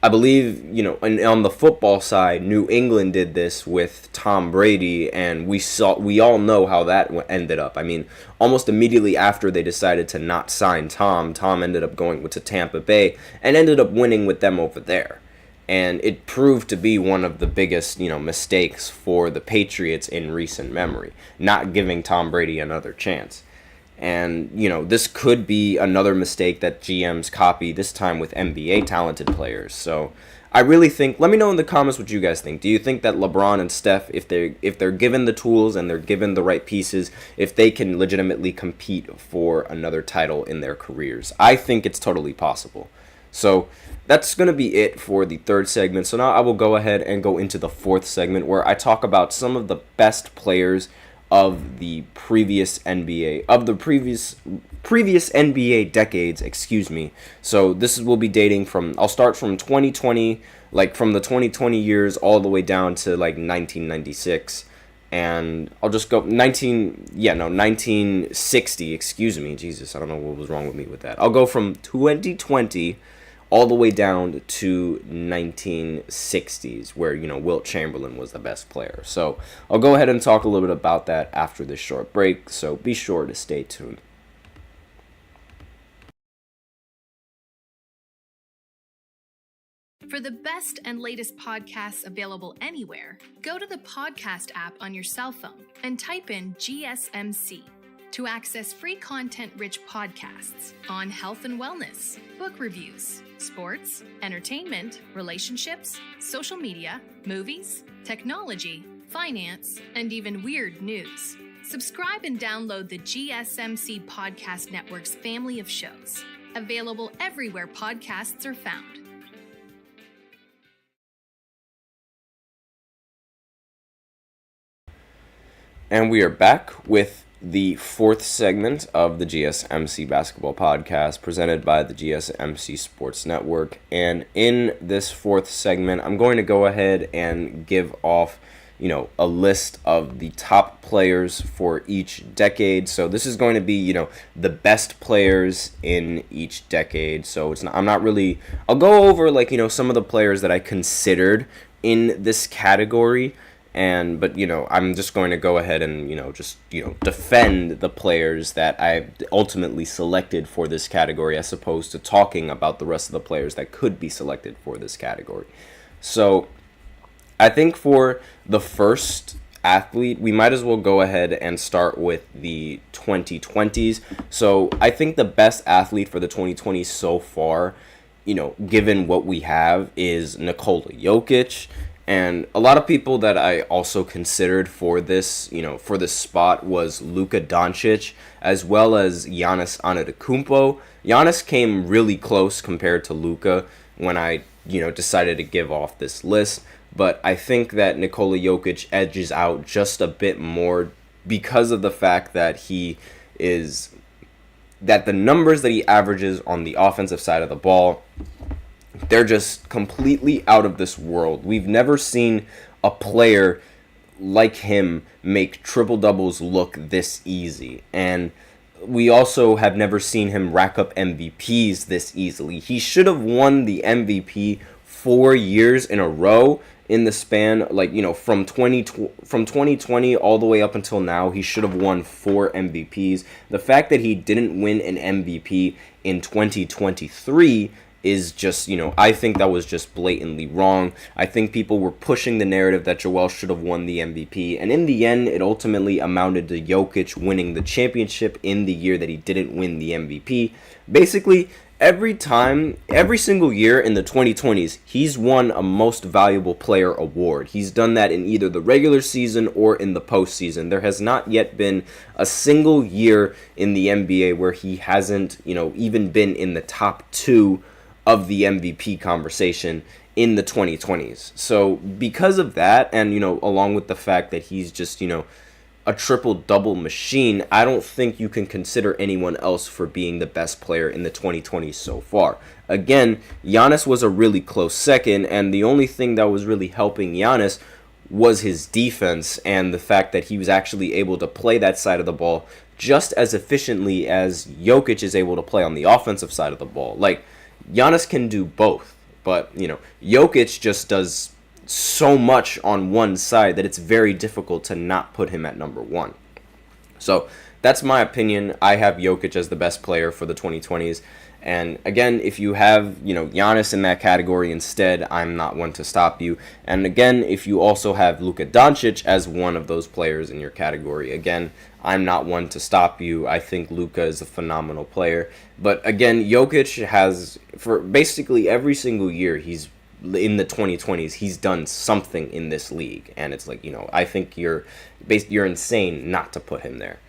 I believe, on the football side, New England did this with Tom Brady, and we all know how that ended up. I mean, almost immediately after they decided to not sign Tom ended up going to Tampa Bay and ended up winning with them over there. And it proved to be one of the biggest, mistakes for the Patriots in recent memory, not giving Tom Brady another chance. And, this could be another mistake that GMs copy, this time with NBA talented players. So I really think, let me know in the comments what you guys think. Do you think that LeBron and Steph, if they're given the tools and they're given the right pieces, if they can legitimately compete for another title in their careers? I think it's totally possible. So that's going to be it for the third segment. So now I will go ahead and go into the fourth segment, where I talk about some of the best players of the previous NBA, of the previous NBA decades, So this will be dating from, I'll start from 2020, from the 2020 years all the way down to 1996. And I'll just go 1960, Jesus, I don't know what was wrong with me with that. I'll go from 2020 all the way down to 1960s, where, Wilt Chamberlain was the best player. So I'll go ahead and talk a little bit about that after this short break, so be sure to stay tuned. For the best and latest podcasts available anywhere, go to the podcast app on your cell phone and type in GSMC to access free content-rich podcasts on health and wellness, book reviews, sports, entertainment, relationships, social media, movies, technology, finance, and even weird news. Subscribe and download the GSMC Podcast Network's family of shows, available everywhere podcasts are found. And we are back with the fourth segment of the GSMC Basketball Podcast presented by the GSMC Sports Network. And in this fourth segment, I'm going to go ahead and give off, a list of the top players for each decade. So this is going to be, the best players in each decade. So I'll go over some of the players that I considered in this category. But I'm just going to go ahead and defend the players that I ultimately selected for this category, as opposed to talking about the rest of the players that could be selected for this category. So I think for the first athlete, we might as well go ahead and start with the 2020s. So I think the best athlete for the 2020s so far, given what we have, is Nikola Jokic. And a lot of people that I also considered for this, for this spot was Luka Doncic, as well as Giannis Antetokounmpo. Giannis came really close compared to Luka when I, decided to give off this list. But I think that Nikola Jokic edges out just a bit more because of the fact that that the numbers that he averages on the offensive side of the ball, they're just completely out of this world. We've never seen a player like him make triple-doubles look this easy. And we also have never seen him rack up MVPs this easily. He should have won the MVP 4 years in a row in the span, from 2020 all the way up until now. He should have won 4 MVPs. The fact that he didn't win an MVP in 2023 is just, I think that was just blatantly wrong. I think people were pushing the narrative that Joel should have won the MVP, and in the end, it ultimately amounted to Jokic winning the championship in the year that he didn't win the MVP. Basically, every single year in the 2020s, he's won a Most Valuable Player award. He's done that in either the regular season or in the postseason. There has not yet been a single year in the NBA where he hasn't, even been in the top 2 of the MVP conversation in the 2020s. So because of that, and along with the fact that he's just a triple-double machine, I don't think you can consider anyone else for being the best player in the 2020s so far. Again, Giannis was a really close second, and the only thing that was really helping Giannis was his defense and the fact that he was actually able to play that side of the ball just as efficiently as Jokic is able to play on the offensive side of the ball. Giannis can do both, but, Jokic just does so much on one side that it's very difficult to not put him at number 1. So that's my opinion. I have Jokic as the best player for the 2020s. And again, if you have, Giannis in that category instead, I'm not one to stop you. And again, if you also have Luka Doncic as one of those players in your category, again, I'm not one to stop you. I think Luka is a phenomenal player. But again, Jokic has, for basically every single year he's in the 2020s, he's done something in this league. And it's I think you're insane not to put him there.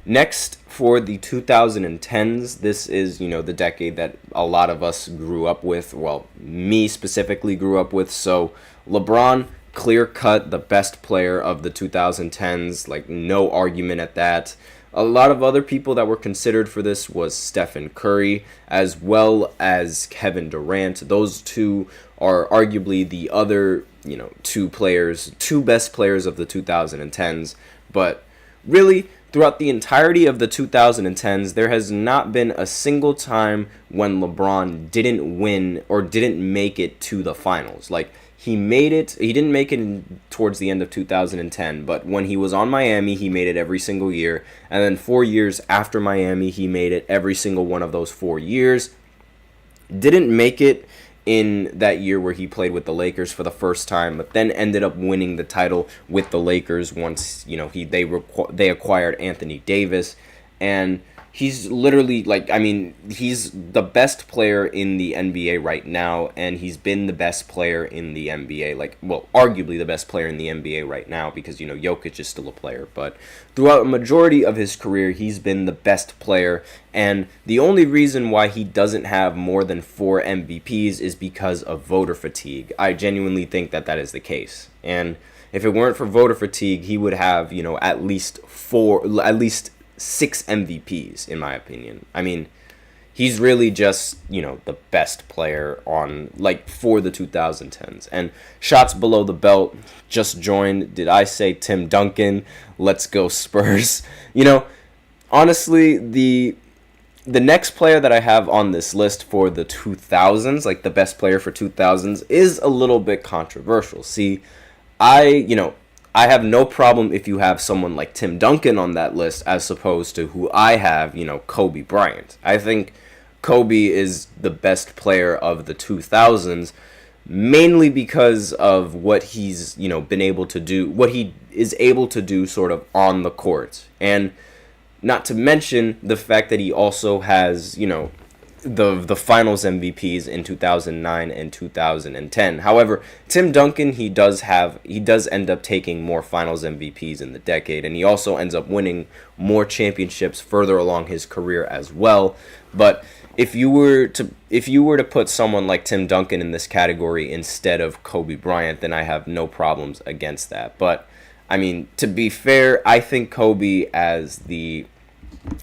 Next, for the 2010s, this is, the decade that a lot of us grew up with. Well, me specifically grew up with. So LeBron, clear-cut the best player of the 2010s, no argument at that. A lot of other people that were considered for this was Stephen Curry, as well as Kevin Durant. Those two are arguably the other, two best players of the 2010s. But really, throughout the entirety of the 2010s, there has not been a single time when LeBron didn't win or didn't make it to the finals. Like, he didn't make it towards the end of 2010, but when he was on Miami, he made it every single year. And then 4 years after Miami, he made it every single one of those 4 years. Didn't make it in that year where he played with the Lakers for the first time, but then ended up winning the title with the Lakers once, they acquired Anthony Davis. And he's literally, he's the best player in the NBA right now, and he's been the best player in the NBA, arguably the best player in the NBA right now, because, Jokic is still a player, but throughout a majority of his career, he's been the best player, and the only reason why he doesn't have more than 4 MVPs is because of voter fatigue. I genuinely think that is the case, and if it weren't for voter fatigue, he would have, at least 6 MVPs, in my opinion. I mean, he's really just, the best player for the 2010s. And shots below the belt just joined. Did I say Tim Duncan? Let's go Spurs. Honestly, the next player that I have on this list for the 2000s, the best player for 2000s, is a little bit controversial. See, I have no problem if you have someone like Tim Duncan on that list as opposed to who I have, Kobe Bryant. I think Kobe is the best player of the 2000s, mainly because of what he's, been able to do, what he is able to do sort of on the court. And not to mention the fact that he also has, the finals MVPs in 2009 and 2010. However, Tim Duncan, he does end up taking more finals MVPs in the decade, and he also ends up winning more championships further along his career as well. But if you were to put someone like Tim Duncan in this category instead of Kobe Bryant, then I have no problems against that. But I mean, to be fair, I think Kobe, as the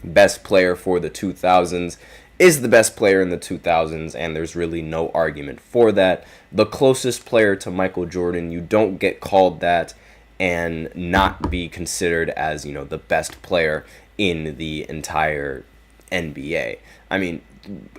best player for the 2000s, is the best player in the 2000s, and there's really no argument for that. The closest player to Michael Jordan, you don't get called that and not be considered as, the best player in the entire NBA. I mean,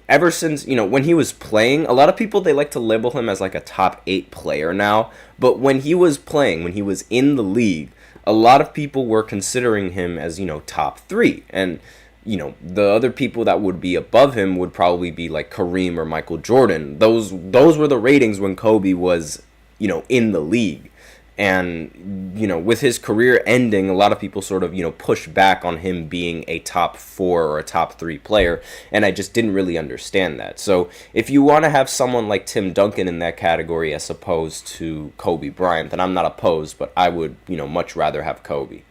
ever since, when he was playing, a lot of people, they like to label him as a top 8 player now, but when he was playing, when he was in the league, a lot of people were considering him as, top 3, and the other people that would be above him would probably be like Kareem or Michael Jordan. Those were the ratings when Kobe was, in the league. And, with his career ending, a lot of people sort of, push back on him being a top 4 or a top 3 player. And I just didn't really understand that. So if you want to have someone like Tim Duncan in that category as opposed to Kobe Bryant, then I'm not opposed, but I would, much rather have Kobe.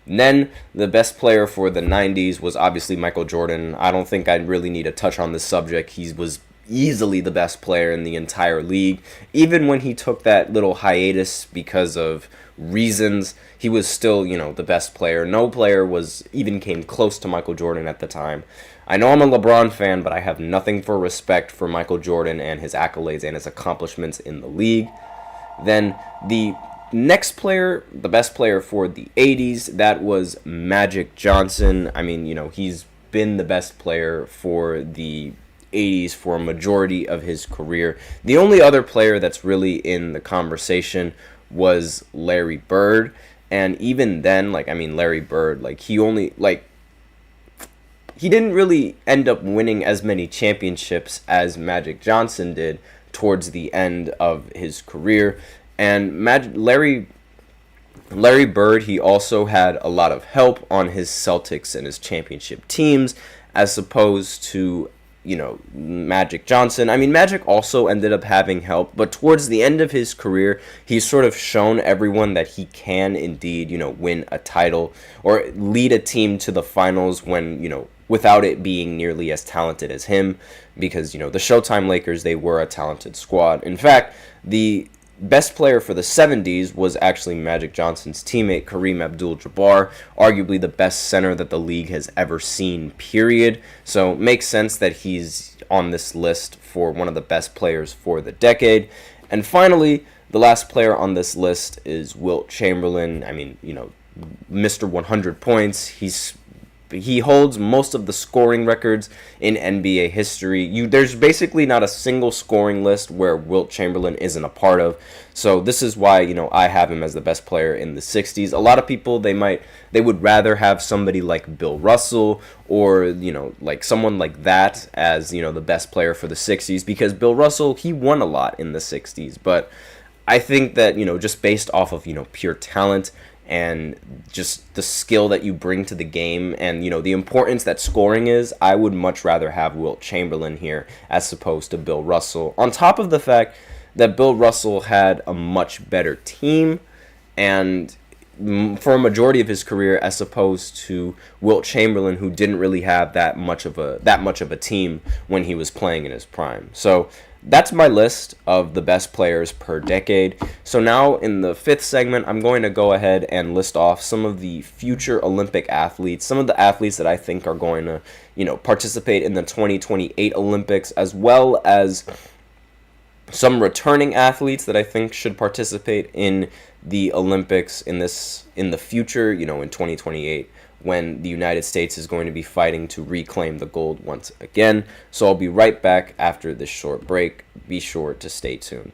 And then the best player for the 90s was obviously Michael Jordan. I don't think I really need to touch on this subject. He was easily the best player in the entire league. Even when he took that little hiatus because of reasons, he was still, the best player. No player even came close to Michael Jordan at the time. I know I'm a LeBron fan, but I have nothing for respect for Michael Jordan and his accolades and his accomplishments in the league. Then the next player, the best player for the 80s, that was Magic Johnson. I mean, he's been the best player for the 80s for a majority of his career. The only other player that's really in the conversation was Larry Bird. And even then, Larry Bird, he didn't really end up winning as many championships as Magic Johnson did towards the end of his career. And Larry Bird, he also had a lot of help on his Celtics and his championship teams, as opposed to, Magic Johnson. I mean, Magic also ended up having help, but towards the end of his career, he's sort of shown everyone that he can indeed, win a title or lead a team to the finals when, without it being nearly as talented as him, because, the Showtime Lakers, they were a talented squad. In fact, the best player for the 70s was actually Magic Johnson's teammate, Kareem Abdul-Jabbar, arguably the best center that the league has ever seen, period. So it makes sense that he's on this list for one of the best players for the decade. And finally, the last player on this list is Wilt Chamberlain. I mean, Mr. 100 points. He holds most of the scoring records in NBA history. There's basically not a single scoring list where Wilt Chamberlain isn't a part of. So this is why, I have him as the best player in the 60s. A lot of people, they would rather have somebody like Bill Russell or, like someone like that as, the best player for the 60s, because Bill Russell, he won a lot in the 60s. But I think that, just based off of, pure talent and just the skill that you bring to the game and, the importance that scoring is, I would much rather have Wilt Chamberlain here as opposed to Bill Russell. On top of the fact that Bill Russell had a much better team and for a majority of his career, as opposed to Wilt Chamberlain, who didn't really have that much of a team when he was playing in his prime. So that's my list of the best players per decade. So now in the fifth segment, I'm going to go ahead and list off some of the future Olympic athletes, some of the athletes that I think are going to, participate in the 2028 Olympics, as well as some returning athletes that I think should participate in the Olympics in the future, in 2028, when the United States is going to be fighting to reclaim the gold once again. So I'll be right back after this short break. Be sure to stay tuned.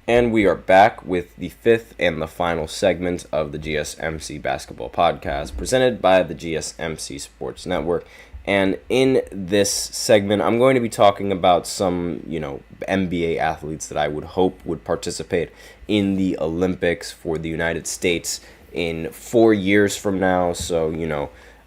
And we are back with the fifth and the final segment of the GSMC Basketball Podcast, presented by the GSMC Sports Network. And in this segment, I'm going to be talking about some, NBA athletes that I would hope would participate in the Olympics for the United States in 4 years from now. So,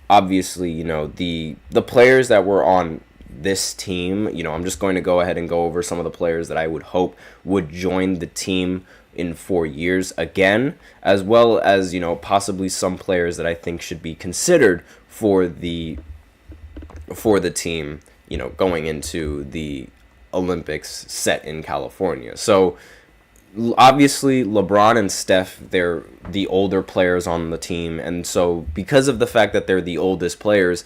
obviously, the players that were on this team, I'm just going to go ahead and go over some of the players that I would hope would join the team in 4 years again, as well as, possibly some players that I think should be considered for the team, going into the Olympics set in California. So obviously LeBron and Steph, they're the older players on the team, and so because of the fact that they're the oldest players,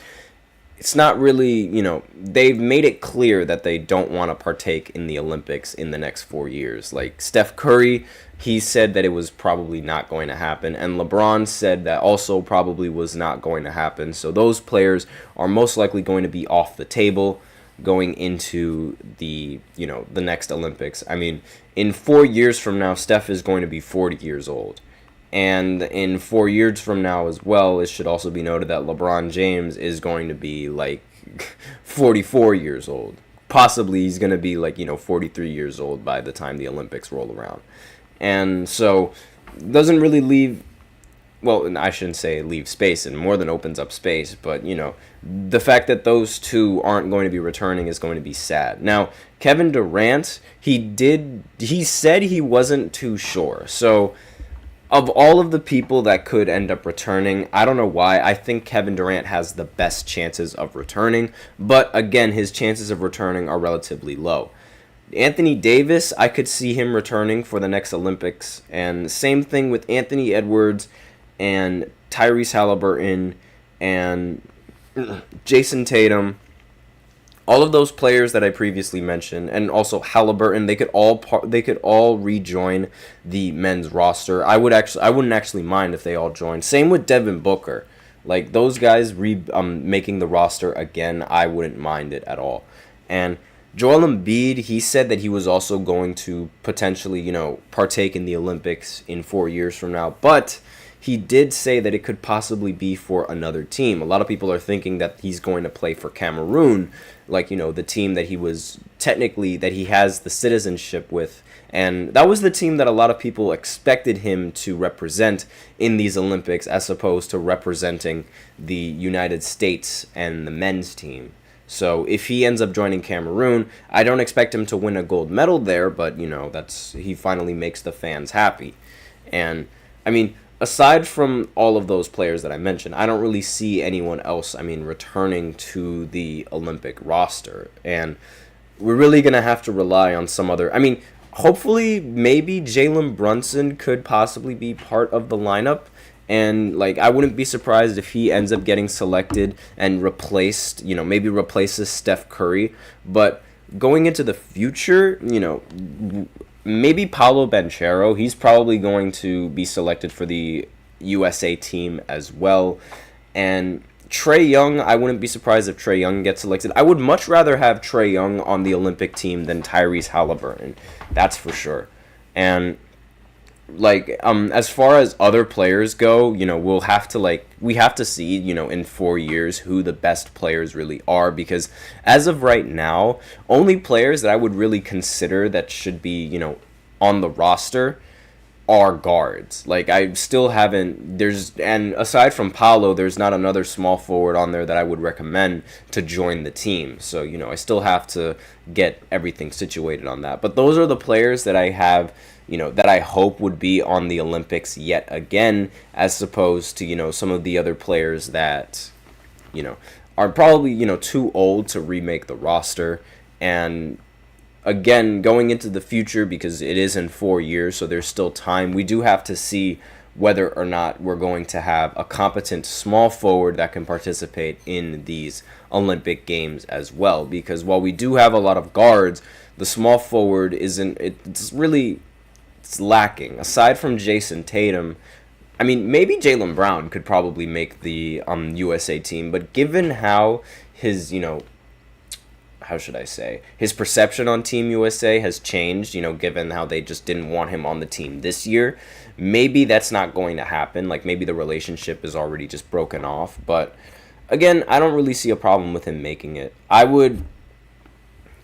it's not really, they've made it clear that they don't want to partake in the Olympics in the next 4 years. Like Steph Curry, he said that it was probably not going to happen, and LeBron said that also probably was not going to happen. So those players are most likely going to be off the table going into the, the next Olympics. I mean, in 4 years from now, Steph is going to be 40 years old. And in 4 years from now as well, it should also be noted that LeBron James is going to be like 44 years old. Possibly he's going to be like, 43 years old by the time the Olympics roll around. And so doesn't really leave, well, I shouldn't say leave space, and more than opens up space, but, the fact that those two aren't going to be returning is going to be sad. Now, Kevin Durant, he said he wasn't too sure. So of all of the people that could end up returning, I don't know why. I think Kevin Durant has the best chances of returning. But again, his chances of returning are relatively low. Anthony Davis, I could see him returning for the next Olympics. And same thing with Anthony Edwards and Tyrese Halliburton and Jason Tatum. all of those players that I previously mentioned, and also Halliburton, they could all rejoin the men's roster. I wouldn't actually mind if they all joined. Same with Devin Booker, like those guys making the roster again. I wouldn't mind it at all. And Joel Embiid, he said that he was also going to potentially, partake in the Olympics in 4 years from now, but he did say that it could possibly be for another team. A lot of people are thinking that he's going to play for Cameroon, like, the team that he has the citizenship with. And that was the team that a lot of people expected him to represent in these Olympics, as opposed to representing the United States and the men's team. So if he ends up joining Cameroon, I don't expect him to win a gold medal there, but, he finally makes the fans happy. And, I mean, aside from all of those players that I mentioned, I don't really see anyone else, returning to the Olympic roster. And we're really going to have to rely on some other... hopefully, maybe Jalen Brunson could possibly be part of the lineup. And, I wouldn't be surprised if he ends up getting selected and maybe replaces Steph Curry. But going into the future, maybe Paolo Banchero, he's probably going to be selected for the USA team as well. And Trae Young, I wouldn't be surprised if Trae Young gets selected. I would much rather have Trae Young on the Olympic team than Tyrese Halliburton. That's for sure. And as far as other players go, we have to see, in 4 years who the best players really are, because as of right now, only players that I would really consider that should be, on the roster are guards. I still haven't, and aside from Paolo, there's not another small forward on there that I would recommend to join the team. So, I still have to get everything situated on that. But those are the players that I have, that I hope would be on the Olympics yet again, as opposed to, some of the other players that, are probably, too old to remake the roster. And again, going into the future, because it is in 4 years, so there's still time, we do have to see whether or not we're going to have a competent small forward that can participate in these Olympic Games as well. Because while we do have a lot of guards, the small forward it's lacking. Aside from Jason Tatum, maybe Jaylen Brown could probably make the USA team, but given how his, how should I say, his perception on Team USA has changed, given how they just didn't want him on the team this year, maybe that's not going to happen. Maybe the relationship is already just broken off. But again, I don't really see a problem with him making it. I would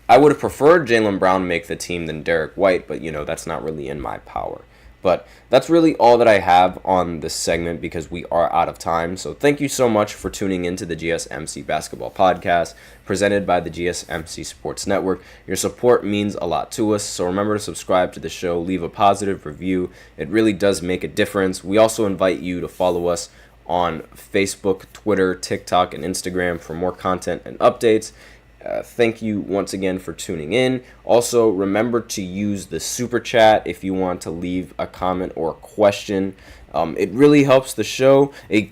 have preferred Jaylen Brown make the team than Derek White, but, that's not really in my power. But that's really all that I have on this segment, because we are out of time. So thank you so much for tuning into the GSMC Basketball Podcast, presented by the GSMC Sports Network. Your support means a lot to us, so remember to subscribe to the show, leave a positive review. It really does make a difference. We also invite you to follow us on Facebook, Twitter, TikTok, and Instagram for more content and updates. Thank you once again for tuning in. Also, remember to use the super chat if you want to leave a comment or a question. It really helps the show. It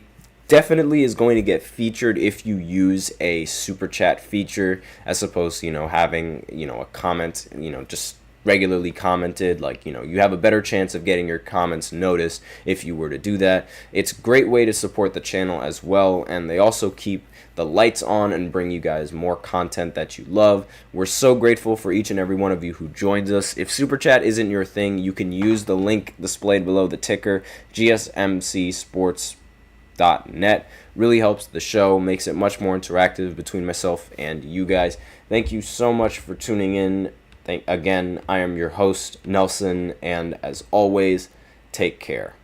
definitely is going to get featured if you use a super chat feature, as opposed to, having, a comment, just regularly commented. You have a better chance of getting your comments noticed if you were to do that. It's a great way to support the channel as well, and they also keep the lights on and bring you guys more content that you love. We're so grateful for each and every one of you who joins us. If Super Chat isn't your thing, you can use the link displayed below the ticker, gsmcsports.net. Really helps the show, makes it much more interactive between myself and you guys. Thank you so much for tuning in. Again, I am your host, Nelson, and as always, take care.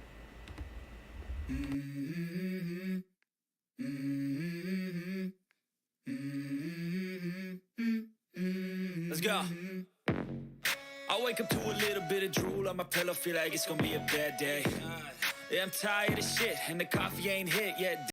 Let's go. I wake up to a little bit of drool on my pillow, feel like it's gonna be a bad day. Yeah, I'm tired of shit, and the coffee ain't hit yet.